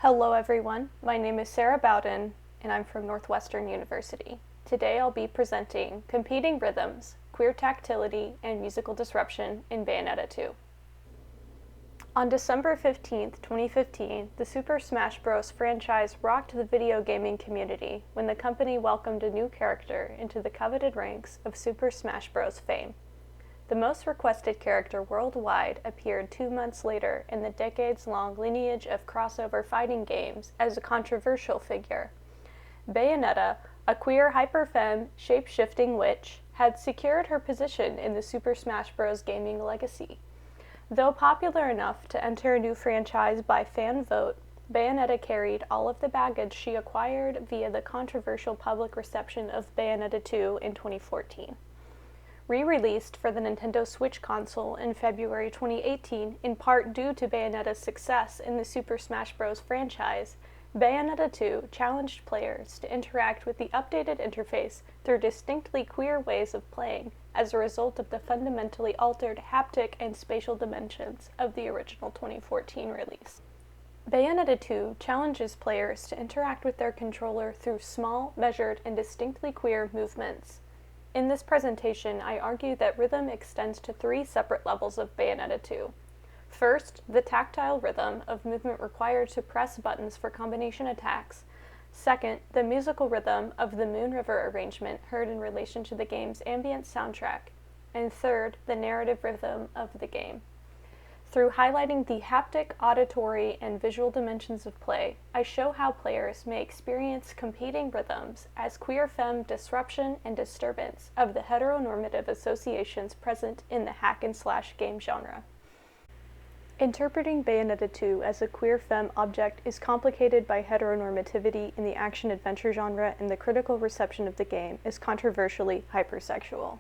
Hello everyone, my name is Sarah Bowden and I'm from Northwestern University. Today I'll be presenting Competing Rhythms, Queer Tactility, and Musical Disruption in Bayonetta 2. On December 15, 2015, the Super Smash Bros. Franchise rocked the video gaming community when the company welcomed a new character into the coveted ranks of Super Smash Bros. Fame. The most requested character worldwide appeared 2 months later in the decades-long lineage of crossover fighting games as a controversial figure. Bayonetta, a queer hyper-femme, shape-shifting witch, had secured her position in the Super Smash Bros. Gaming legacy. Though popular enough to enter a new franchise by fan vote, Bayonetta carried all of the baggage she acquired via the controversial public reception of Bayonetta 2 in 2014. Re-released for the Nintendo Switch console in February 2018, in part due to Bayonetta's success in the Super Smash Bros. Franchise, Bayonetta 2 challenged players to interact with the updated interface through distinctly queer ways of playing as a result of the fundamentally altered haptic and spatial dimensions of the original 2014 release. Bayonetta 2 challenges players to interact with their controller through small, measured, and distinctly queer movements. In this presentation, I argue that rhythm extends to 3 separate levels of Bayonetta 2. First, the tactile rhythm of movement required to press buttons for combination attacks. Second, the musical rhythm of the Moon River arrangement heard in relation to the game's ambient soundtrack. And third, the narrative rhythm of the game. Through highlighting the haptic, auditory, and visual dimensions of play, I show how players may experience competing rhythms as queer femme disruption and disturbance of the heteronormative associations present in the hack-and-slash game genre. Interpreting Bayonetta 2 as a queer femme object is complicated by heteronormativity in the action-adventure genre, and the critical reception of the game is controversially hypersexual.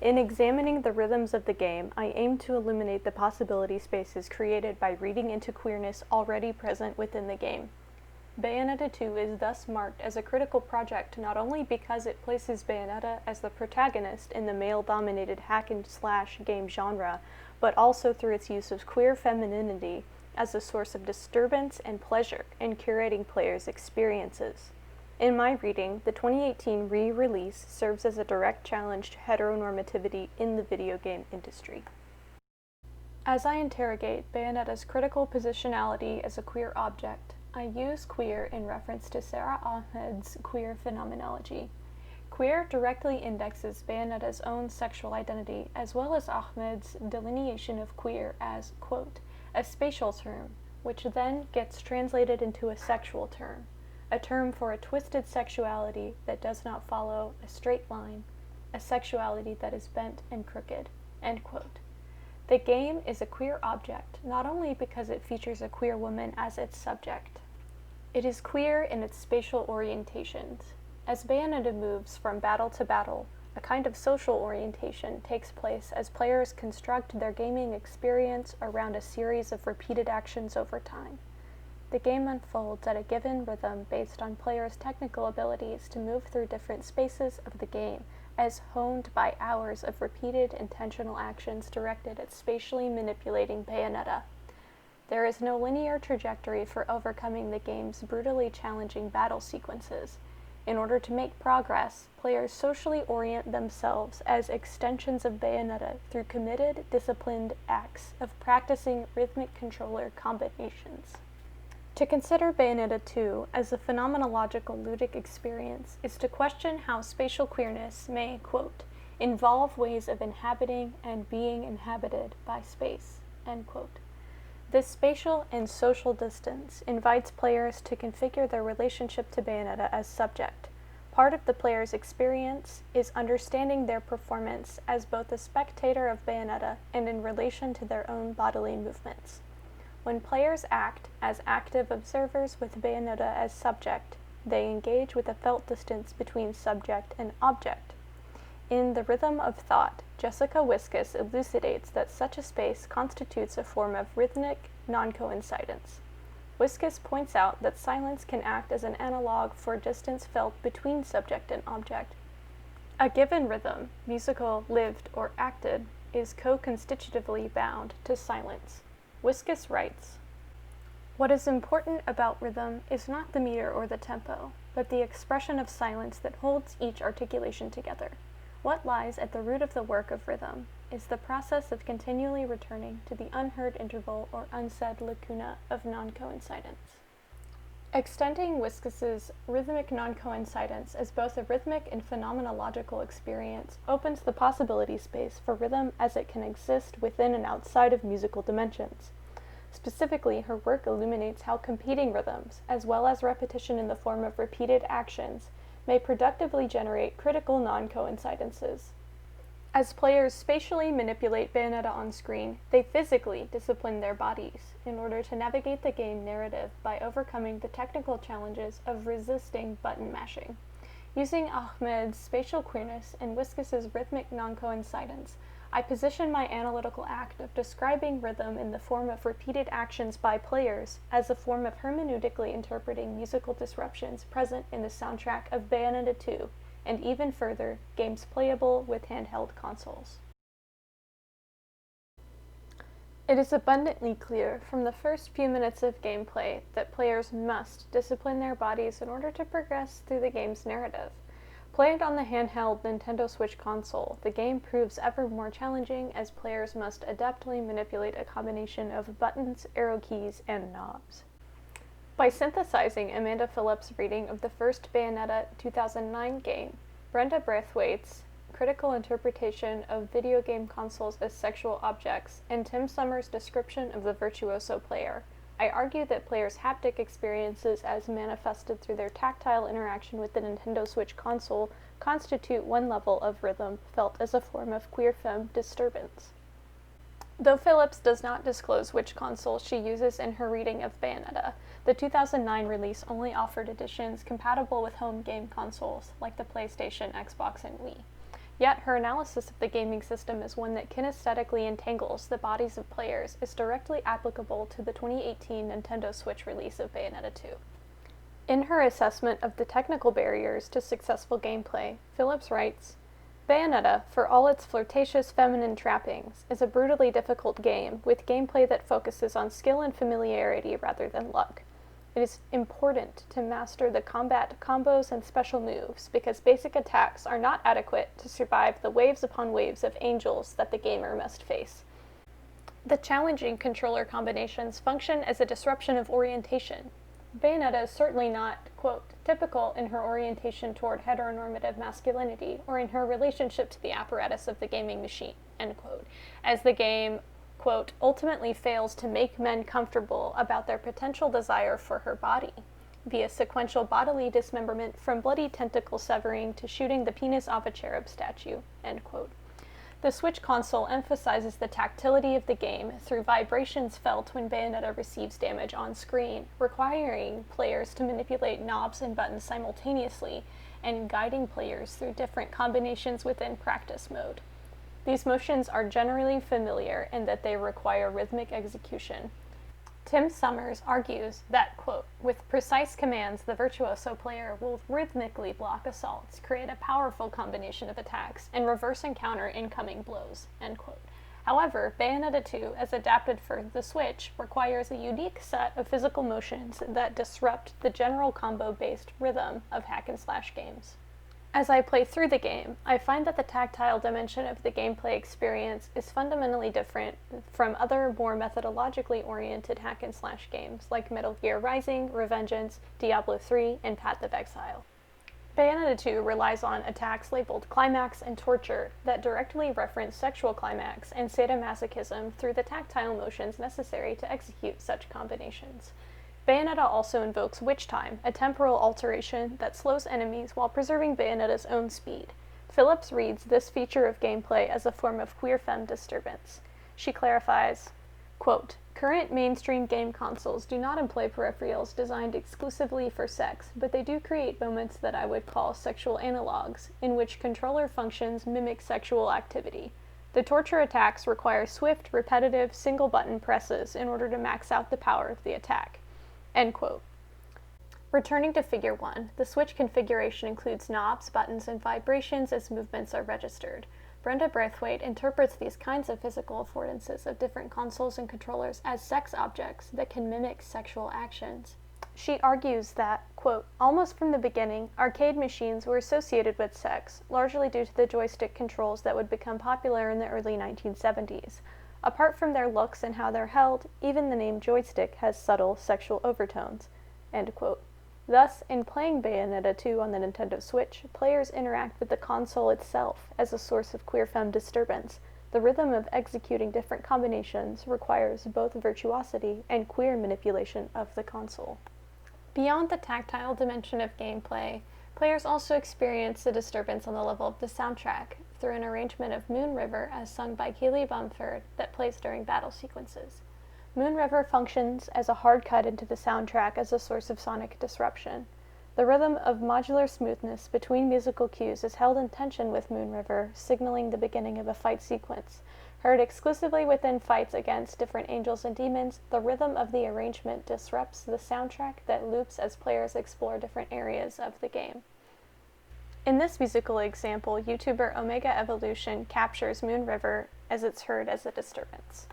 In examining the rhythms of the game, I aim to illuminate the possibility spaces created by reading into queerness already present within the game. Bayonetta 2 is thus marked as a critical project not only because it places Bayonetta as the protagonist in the male-dominated hack-and-slash game genre, but also through its use of queer femininity as a source of disturbance and pleasure in curating players' experiences. In my reading, the 2018 re-release serves as a direct challenge to heteronormativity in the video game industry. As I interrogate Bayonetta's critical positionality as a queer object, I use queer in reference to Sarah Ahmed's queer phenomenology. Queer directly indexes Bayonetta's own sexual identity, as well as Ahmed's delineation of queer as, quote, a spatial term, which then gets translated into a sexual term. A term for a twisted sexuality that does not follow a straight line, a sexuality that is bent and crooked." End quote. The game is a queer object, not only because it features a queer woman as its subject. It is queer in its spatial orientations. As Bayonetta moves from battle to battle, a kind of social orientation takes place as players construct their gaming experience around a series of repeated actions over time. The game unfolds at a given rhythm based on players' technical abilities to move through different spaces of the game, as honed by hours of repeated intentional actions directed at spatially manipulating Bayonetta. There is no linear trajectory for overcoming the game's brutally challenging battle sequences. In order to make progress, players socially orient themselves as extensions of Bayonetta through committed, disciplined acts of practicing rhythmic controller combinations. To consider Bayonetta 2 as a phenomenological ludic experience is to question how spatial queerness may, quote, involve ways of inhabiting and being inhabited by space, end quote. This spatial and social distance invites players to configure their relationship to Bayonetta as subject. Part of the player's experience is understanding their performance as both a spectator of Bayonetta and in relation to their own bodily movements. When players act as active observers with Bayonetta as subject, they engage with a felt distance between subject and object. In The Rhythm of Thought, Jessica Wiskus elucidates that such a space constitutes a form of rhythmic non-coincidence. Wiskus points out that silence can act as an analog for distance felt between subject and object. A given rhythm, musical, lived, or acted, is co-constitutively bound to silence. Wiskus writes, What is important about rhythm is not the meter or the tempo, but the expression of silence that holds each articulation together. What lies at the root of the work of rhythm is the process of continually returning to the unheard interval or unsaid lacuna of non-coincidence. Extending Whiskus's rhythmic non-coincidence as both a rhythmic and phenomenological experience opens the possibility space for rhythm as it can exist within and outside of musical dimensions. Specifically, her work illuminates how competing rhythms, as well as repetition in the form of repeated actions, may productively generate critical non-coincidences. As players spatially manipulate Bayonetta on screen, they physically discipline their bodies in order to navigate the game narrative by overcoming the technical challenges of resisting button mashing. Using Ahmed's spatial queerness and Whiskus's rhythmic non-coincidence, I position my analytical act of describing rhythm in the form of repeated actions by players as a form of hermeneutically interpreting musical disruptions present in the soundtrack of Bayonetta 2, and even further, games playable with handheld consoles. It is abundantly clear from the first few minutes of gameplay that players must discipline their bodies in order to progress through the game's narrative. Played on the handheld Nintendo Switch console, the game proves ever more challenging as players must adeptly manipulate a combination of buttons, arrow keys, and knobs. By synthesizing Amanda Phillips' reading of the first Bayonetta 2009 game, Brenda Braithwaite's critical interpretation of video game consoles as sexual objects, and Tim Summers' description of the virtuoso player, I argue that players' haptic experiences as manifested through their tactile interaction with the Nintendo Switch console constitute one level of rhythm felt as a form of queer femme disturbance. Though Phillips does not disclose which console she uses in her reading of Bayonetta, the 2009 release only offered editions compatible with home game consoles like the PlayStation, Xbox, and Wii. Yet her analysis of the gaming system as one that kinesthetically entangles the bodies of players is directly applicable to the 2018 Nintendo Switch release of Bayonetta 2. In her assessment of the technical barriers to successful gameplay, Phillips writes, Bayonetta, for all its flirtatious feminine trappings, is a brutally difficult game with gameplay that focuses on skill and familiarity rather than luck. It is important to master the combat combos and special moves because basic attacks are not adequate to survive the waves upon waves of angels that the gamer must face. The challenging controller combinations function as a disruption of orientation. Bayonetta is certainly not, quote, typical in her orientation toward heteronormative masculinity or in her relationship to the apparatus of the gaming machine, end quote, as the game, quote, ultimately fails to make men comfortable about their potential desire for her body, via sequential bodily dismemberment from bloody tentacle severing to shooting the penis of a cherub statue, end quote. The Switch console emphasizes the tactility of the game through vibrations felt when Bayonetta receives damage on screen, requiring players to manipulate knobs and buttons simultaneously, and guiding players through different combinations within practice mode. These motions are generally familiar in that they require rhythmic execution. Tim Summers argues that, quote, with precise commands, the virtuoso player will rhythmically block assaults, create a powerful combination of attacks, and reverse and counter incoming blows, end quote. However, Bayonetta 2, as adapted for the Switch, requires a unique set of physical motions that disrupt the general combo-based rhythm of hack-and-slash games. As I play through the game, I find that the tactile dimension of the gameplay experience is fundamentally different from other more methodologically oriented hack-and-slash games like Metal Gear Rising, Revengeance, Diablo 3, and Path of Exile. Bayonetta 2 relies on attacks labeled climax and torture that directly reference sexual climax and sadomasochism through the tactile motions necessary to execute such combinations. Bayonetta also invokes Witch Time, a temporal alteration that slows enemies while preserving Bayonetta's own speed. Phillips reads this feature of gameplay as a form of queer femme disturbance. She clarifies, quote, current mainstream game consoles do not employ peripherals designed exclusively for sex, but they do create moments that I would call sexual analogs, in which controller functions mimic sexual activity. The torture attacks require swift, repetitive, single-button presses in order to max out the power of the attack. End quote. Returning to Figure 1, the Switch configuration includes knobs, buttons, and vibrations as movements are registered. Brenda Braithwaite interprets these kinds of physical affordances of different consoles and controllers as sex objects that can mimic sexual actions. She argues that, quote, almost from the beginning, arcade machines were associated with sex, largely due to the joystick controls that would become popular in the early 1970s. Apart from their looks and how they're held, even the name joystick has subtle sexual overtones, end quote. Thus, in playing Bayonetta 2 on the Nintendo Switch, players interact with the console itself as a source of queer femme disturbance. The rhythm of executing different combinations requires both virtuosity and queer manipulation of the console. Beyond the tactile dimension of gameplay, players also experience a disturbance on the level of the soundtrack through an arrangement of Moon River as sung by Keely Bumford that plays during battle sequences. Moon River functions as a hard cut into the soundtrack as a source of sonic disruption. The rhythm of modular smoothness between musical cues is held in tension with Moon River, signaling the beginning of a fight sequence. Heard exclusively within fights against different angels and demons, the rhythm of the arrangement disrupts the soundtrack that loops as players explore different areas of the game. In this musical example, YouTuber Omega Evolution captures Moon River as it's heard as a disturbance.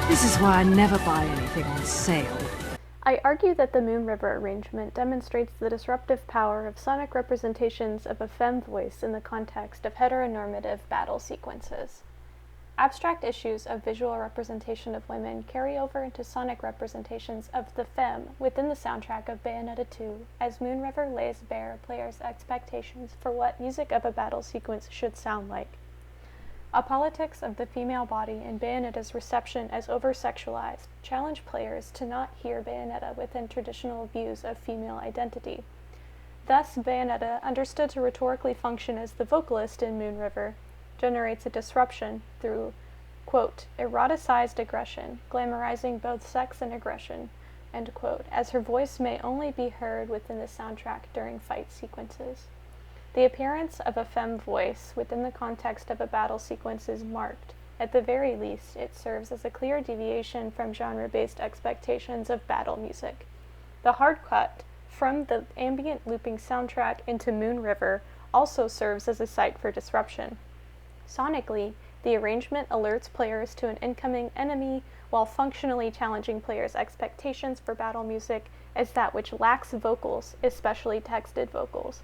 This is why I never buy anything on sale. I argue that the Moon River arrangement demonstrates the disruptive power of sonic representations of a femme voice in the context of heteronormative battle sequences. Abstract issues of visual representation of women carry over into sonic representations of the femme within the soundtrack of Bayonetta 2, as Moon River lays bare players' expectations for what music of a battle sequence should sound like. A politics of the female body in Bayonetta's reception as over-sexualized challenge players to not hear Bayonetta within traditional views of female identity. Thus, Bayonetta, understood to rhetorically function as the vocalist in Moon River, generates a disruption through, quote, eroticized aggression, glamorizing both sex and aggression, end quote, as her voice may only be heard within the soundtrack during fight sequences. The appearance of a femme voice within the context of a battle sequence is marked. At the very least, it serves as a clear deviation from genre-based expectations of battle music. The hard cut from the ambient looping soundtrack into Moon River also serves as a site for disruption. Sonically, the arrangement alerts players to an incoming enemy while functionally challenging players' expectations for battle music as that which lacks vocals, especially texted vocals.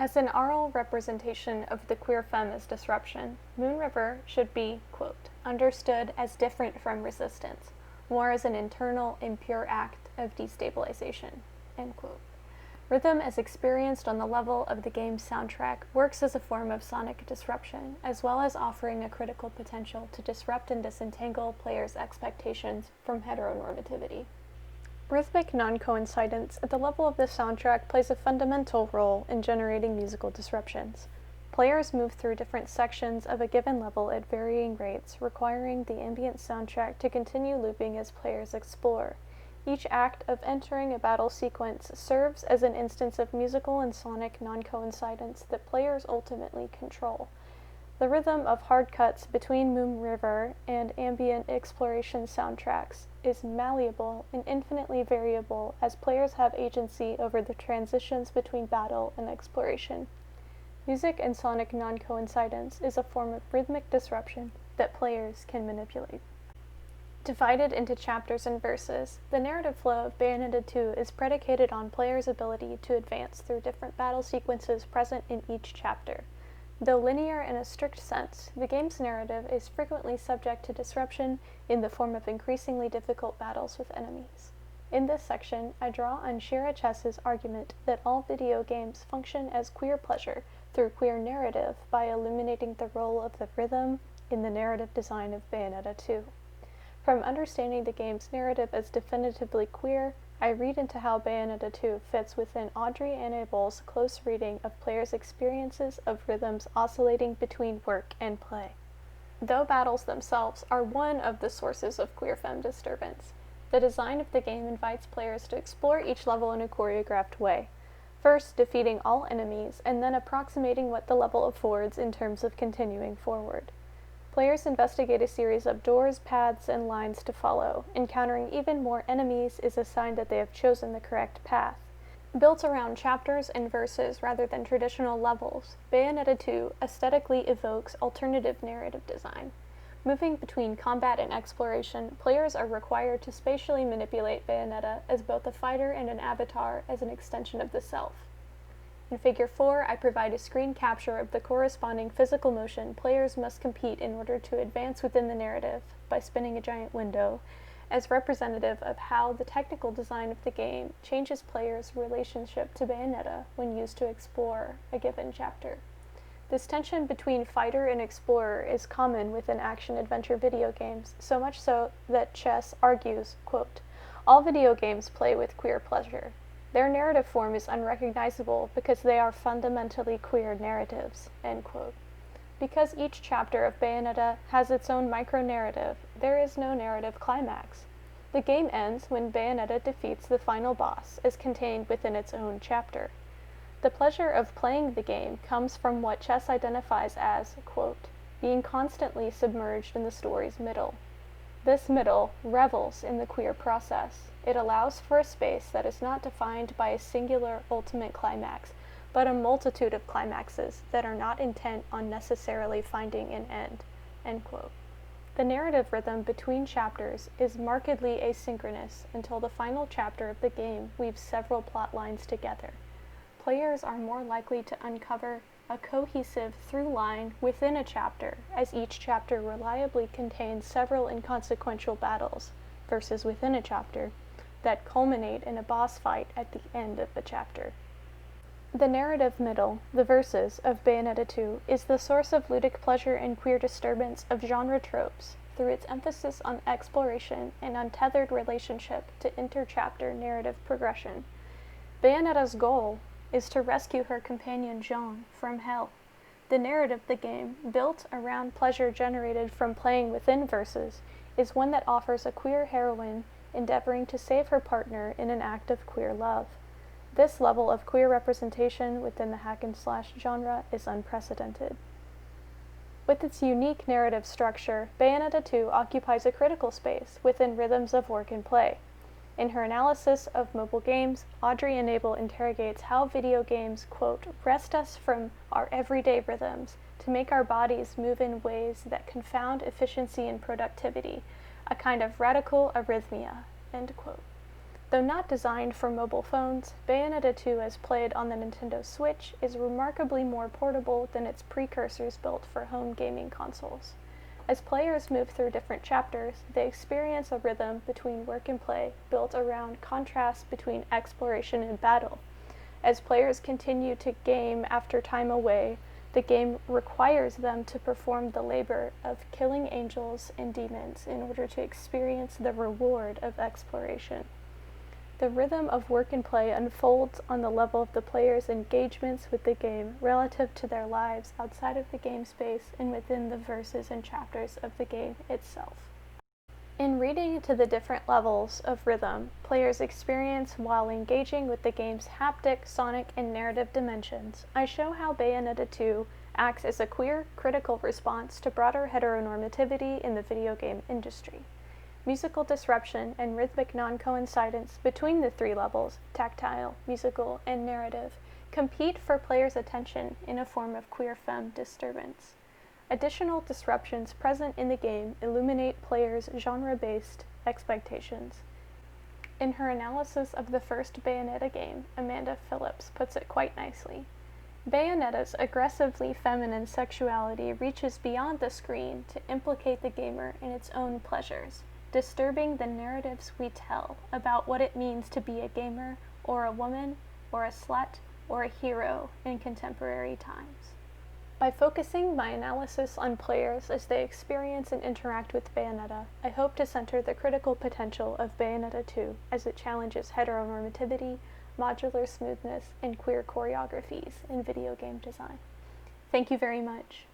As an oral representation of the queer femme as disruption, Moon River should be, quote, understood as different from resistance, more as an internal, impure act of destabilization, end quote. Rhythm as experienced on the level of the game's soundtrack works as a form of sonic disruption, as well as offering a critical potential to disrupt and disentangle players' expectations from heteronormativity. Rhythmic non-coincidence at the level of the soundtrack plays a fundamental role in generating musical disruptions. Players move through different sections of a given level at varying rates, requiring the ambient soundtrack to continue looping as players explore. Each act of entering a battle sequence serves as an instance of musical and sonic non-coincidence that players ultimately control. The rhythm of hard cuts between Moon River and ambient exploration soundtracks is malleable and infinitely variable as players have agency over the transitions between battle and exploration. Music and sonic non-coincidence is a form of rhythmic disruption that players can manipulate. Divided into chapters and verses, the narrative flow of Bayonetta 2 is predicated on players' ability to advance through different battle sequences present in each chapter. Though linear in a strict sense, the game's narrative is frequently subject to disruption in the form of increasingly difficult battles with enemies. In this section, I draw on Shira Chess's argument that all video games function as queer pleasure through queer narrative by illuminating the role of the rhythm in the narrative design of Bayonetta 2. From understanding the game's narrative as definitively queer, I read into how Bayonetta 2 fits within Audrey Ann Abel's close reading of players' experiences of rhythms oscillating between work and play. Though battles themselves are one of the sources of queer femme disturbance, the design of the game invites players to explore each level in a choreographed way, first defeating all enemies and then approximating what the level affords in terms of continuing forward. Players investigate a series of doors, paths, and lines to follow. Encountering even more enemies is a sign that they have chosen the correct path. Built around chapters and verses rather than traditional levels, Bayonetta 2 aesthetically evokes alternative narrative design. Moving between combat and exploration, players are required to spatially manipulate Bayonetta as both a fighter and an avatar as an extension of the self. In Figure 4, I provide a screen capture of the corresponding physical motion players must compete in order to advance within the narrative by spinning a giant window, as representative of how the technical design of the game changes players' relationship to Bayonetta when used to explore a given chapter. This tension between fighter and explorer is common within action-adventure video games, so much so that Chess argues, quote, "All video games play with queer pleasure. Their narrative form is unrecognizable because they are fundamentally queer narratives," end quote. Because each chapter of Bayonetta has its own micro-narrative, there is no narrative climax. The game ends when Bayonetta defeats the final boss, as contained within its own chapter. The pleasure of playing the game comes from what Chess identifies as, quote, "being constantly submerged in the story's middle." This middle revels in the queer process. It allows for a space that is not defined by a singular ultimate climax, but a multitude of climaxes that are not intent on necessarily finding an end, end quote. The narrative rhythm between chapters is markedly asynchronous until the final chapter of the game weaves several plot lines together. Players are more likely to uncover a cohesive through line within a chapter, as each chapter reliably contains several inconsequential battles, versus within a chapter, that culminate in a boss fight at the end of the chapter. The narrative middle, the verses, of Bayonetta 2 is the source of ludic pleasure and queer disturbance of genre tropes through its emphasis on exploration and untethered relationship to inter-chapter narrative progression. Bayonetta's goal is to rescue her companion Jean from hell. The narrative of the game, built around pleasure generated from playing within verses, is one that offers a queer heroine endeavoring to save her partner in an act of queer love. This level of queer representation within the hack-and-slash genre is unprecedented. With its unique narrative structure, Bayonetta 2 occupies a critical space within rhythms of work and play. In her analysis of mobile games, Audrey Ann Abel interrogates how video games, quote, "wrest us from our everyday rhythms to make our bodies move in ways that confound efficiency and productivity, a kind of radical arrhythmia," end quote. Though not designed for mobile phones, Bayonetta 2 as played on the Nintendo Switch is remarkably more portable than its precursors built for home gaming consoles. As players move through different chapters, they experience a rhythm between work and play built around contrast between exploration and battle. As players continue to game after time away, the game requires them to perform the labor of killing angels and demons in order to experience the reward of exploration. The rhythm of work and play unfolds on the level of the player's engagements with the game relative to their lives outside of the game space and within the verses and chapters of the game itself. In reading into the different levels of rhythm players experience while engaging with the game's haptic, sonic, and narrative dimensions, I show how Bayonetta 2 acts as a queer, critical response to broader heteronormativity in the video game industry. Musical disruption and rhythmic non-coincidence between the three levels, tactile, musical, and narrative, compete for players' attention in a form of queer femme disturbance. Additional disruptions present in the game illuminate players' genre-based expectations. In her analysis of the first Bayonetta game, Amanda Phillips puts it quite nicely. Bayonetta's aggressively feminine sexuality reaches beyond the screen to implicate the gamer in its own pleasures, disturbing the narratives we tell about what it means to be a gamer, or a woman, or a slut, or a hero in contemporary times. By focusing my analysis on players as they experience and interact with Bayonetta, I hope to center the critical potential of Bayonetta 2 as it challenges heteronormativity, modular smoothness, and queer choreographies in video game design. Thank you very much.